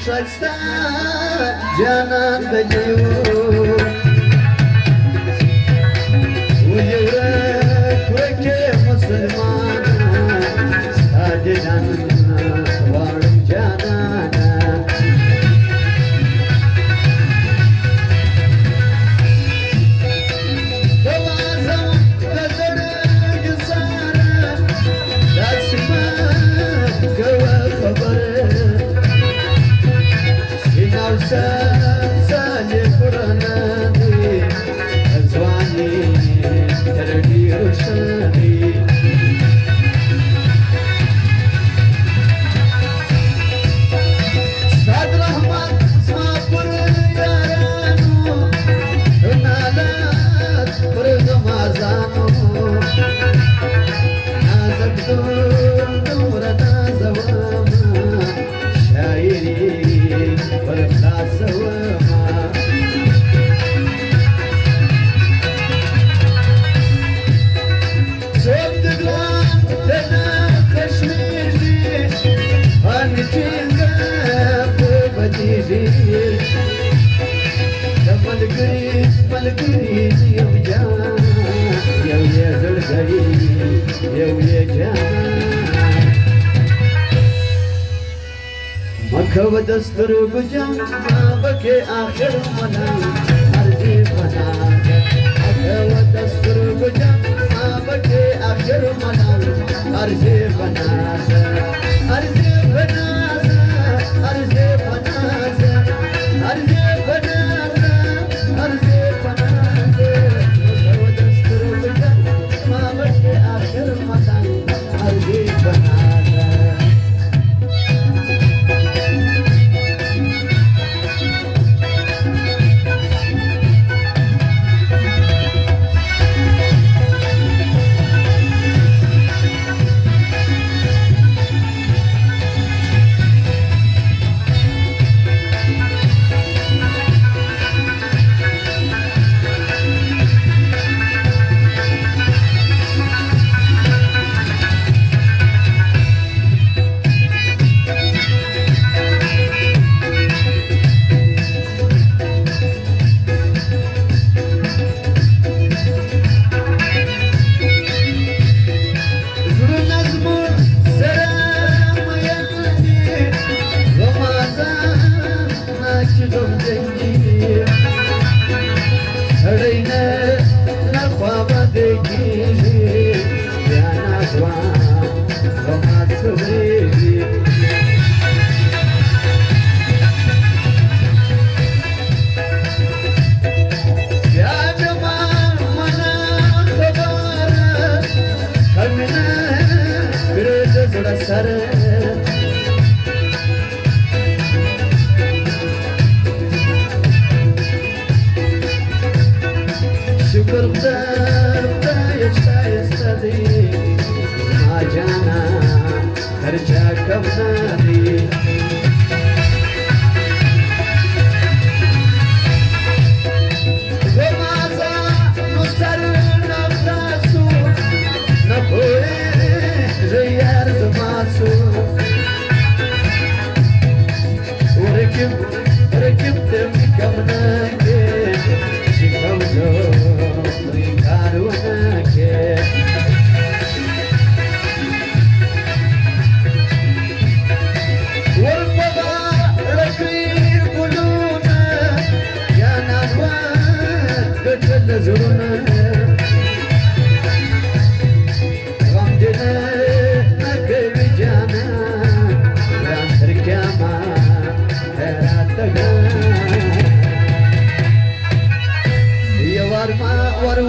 Şaşta canan bediu Uyura kureke Müslüman Sade canına varım canana Dolazam gözleri yüzara Dersime göve kabarı Sali Kur'an'ı Ezvani Terdi Ruşani Sad Rahman Sabır Yaranu Nalat Kurgamazanu Nazak Dur Nazavama Şairi مكو دستر بجا ما بكي آخر منا أرضي فنا مكو دستر بجا ما بكي آخر منا أرضي فنا أرضي فنا أرضي فنا أرضي فنا أرضي فنا مكو دستر بجا ما بكي آخر منا أرضي فنا شكر خدا يستدي ما جانا خرجا كبنادي وماذا نستر نفرسو نقول غير زماسو وركبت كمناكي شكوزو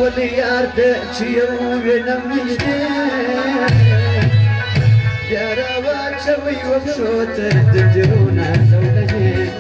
وليارت شيو بنمجدي جربات شوي وبشوت تجرونا زولني